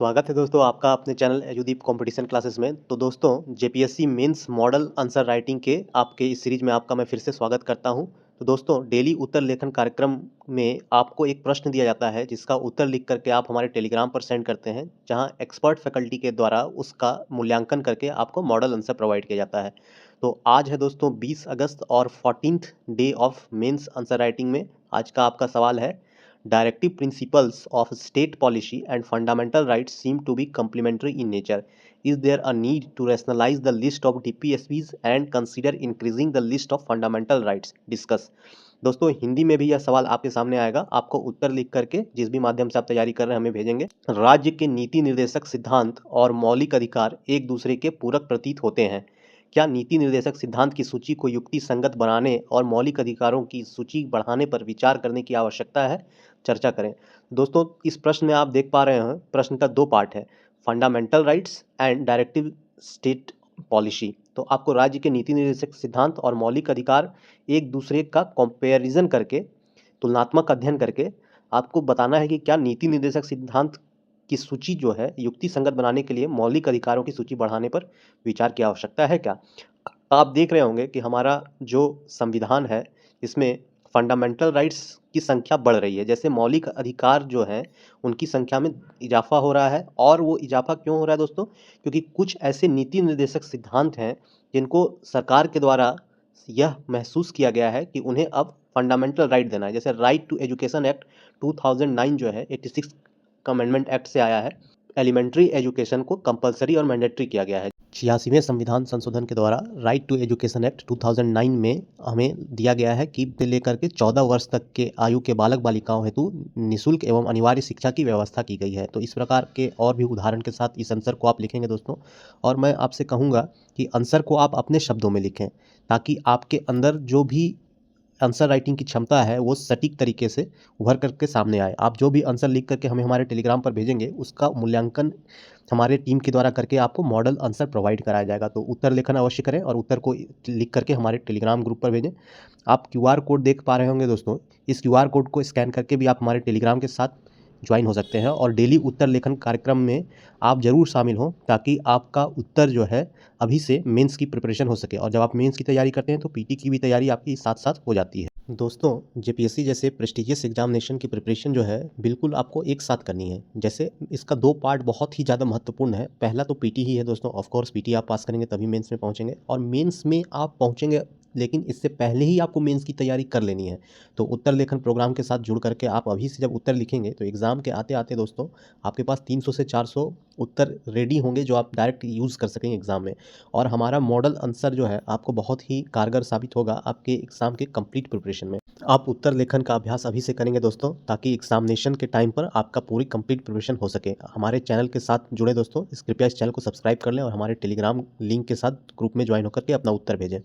स्वागत है दोस्तों आपका अपने चैनल एजुदीप कंपटीशन क्लासेस में। तो दोस्तों JPSC mains model answer writing के आपके इस सीरीज में आपका मैं फिर से स्वागत करता हूं। तो दोस्तों डेली उत्तर लेखन कार्यक्रम में आपको एक प्रश्न दिया जाता है जिसका उत्तर लिख करके आप हमारे टेलीग्राम पर सेंड करते हैं, जहां एक्सपर्ट फैकल्टी के द्वारा उसका मूल्यांकन करके आपको मॉडल आंसर प्रोवाइड किया जाता है। तो आज है दोस्तों 20 अगस्त और 14th day of mains answer writing में आज का आपका सवाल है, Directive principles of state policy and fundamental rights seem to be complementary in nature. Is there a need to rationalize the list of DPSPs and consider increasing the list of fundamental rights? Discuss. दोस्तों हिंदी में भी यह सवाल आपके सामने आएगा, आपको उत्तर लिख करके जिस भी माध्यम से आप तैयारी कर रहे हैं हमें भेजेंगे। राज्य के नीति निर्देशक सिद्धांत और मौलिक अधिकार एक दूसरे के पूरक प्रतीत होते हैं। क्या नीति निर्देशक सिद्धांत की सूची को युक्ति संगत बनाने और मौलिक अधिकारों की सूची बढ़ाने पर विचार करने की आवश्यकता है? चर्चा करें। दोस्तों इस प्रश्न में आप देख पा रहे हैं प्रश्न का दो पार्ट है, fundamental rights and directive state policy. तो आपको राज्य के नीति निर्देशक सिद्धांत और मौलिक अधिकार एक दूसरे का कंपैरिजन करके, तुलनात्मक अध्ययन करके आपको बताना है कि क्या नीति निर्देशक सिद्धांत की सूची जो है युक्ति संगत बनाने के लिए मौलिक अधिकारों की सूची बढ़ाने पर विचार की आवश्यकता है क्या। आप देख रहे होंगे कि हमारा जो संविधान है इसमें फंडामेंटल राइट्स की संख्या बढ़ रही है, जैसे मौलिक अधिकार जो हैं उनकी संख्या में इजाफा हो रहा है। और वो इजाफा क्यों हो रहा है दोस्तों? क्योंकि कुछ ऐसे नीति निर्देशक सिद्धांत हैं जिनको सरकार के द्वारा यह महसूस किया गया है कि उन्हें अब फंडामेंटल राइट देना है। जैसे राइट टू एजुकेशन एक्ट 2009 जो है 86 अमेंडमेंट एक्ट से आया है, एलिमेंट्री एजुकेशन को कंपलसरी और मैंडेटरी किया गया है। 86वें संविधान संशोधन के द्वारा राइट टू एजुकेशन एक्ट 2009 में हमें दिया गया है कि लेकर के 14 वर्ष तक के आयु के बालक बालिकाओं हेतु निःशुल्क एवं अनिवार्य शिक्षा की व्यवस्था की गई है। तो इस प्रकार के और भी उदाहरण के साथ इस आंसर को आप लिखेंगे दोस्तों, और मैं आपसे कहूँगा कि आंसर को आप अपने शब्दों में लिखें ताकि आपके अंदर जो भी आंसर राइटिंग की क्षमता है वो सटीक तरीके से उभर करके सामने आए। आप जो भी आंसर लिख करके हमें हमारे टेलीग्राम पर भेजेंगे उसका मूल्यांकन हमारे टीम के द्वारा करके आपको मॉडल आंसर प्रोवाइड कराया जाएगा। तो उत्तर लेखन अवश्य करें और उत्तर को लिख करके हमारे टेलीग्राम ग्रुप पर भेजें। आप क्यूआर कोड देख पा रहे होंगे दोस्तों, इस क्यूआर कोड को स्कैन करके भी आप हमारे टेलीग्राम के साथ ज्वाइन हो सकते हैं और डेली उत्तर लेखन कार्यक्रम में आप ज़रूर शामिल हों ताकि आपका उत्तर जो है अभी से मेंस की प्रिपरेशन हो सके। और जब आप मेंस की तैयारी करते हैं तो पीटी की भी तैयारी आपकी साथ साथ हो जाती है। दोस्तों जेपीएससी जैसे प्रेस्टिजियस एग्जामिनेशन की प्रिपरेशन जो है बिल्कुल आपको एक साथ करनी है। जैसे इसका दो पार्ट बहुत ही ज़्यादा महत्वपूर्ण है। पहला तो पीटी ही है दोस्तों, ऑफ कोर्स पीटी आप पास करेंगे तभी मेंस में पहुंचेंगे, और मेंस में आप पहुंचेंगे लेकिन इससे पहले ही आपको मेंस की तैयारी कर लेनी है। तो उत्तर लेखन प्रोग्राम के साथ जुड़ करके आप अभी से जब उत्तर लिखेंगे तो एग्ज़ाम के आते आते दोस्तों आपके पास 300 से 400 उत्तर रेडी होंगे जो आप डायरेक्ट यूज़ कर सकेंगे एग्ज़ाम में। और हमारा मॉडल आंसर जो है आपको बहुत ही कारगर साबित होगा आपके एग्ज़ाम के कंप्लीट प्रिपरेशन में। आप उत्तर लेखन का अभ्यास अभी से करेंगे दोस्तों ताकि एग्जामिनेशन के टाइम पर आपका पूरी कंप्लीट प्रिपरेशन हो सके। हमारे चैनल के साथ जुड़े दोस्तों, कृपया इस चैनल को सब्सक्राइब कर लें और हमारे टेलीग्राम लिंक के साथ ग्रुप में ज्वाइन होकर के अपना उत्तर भेजें।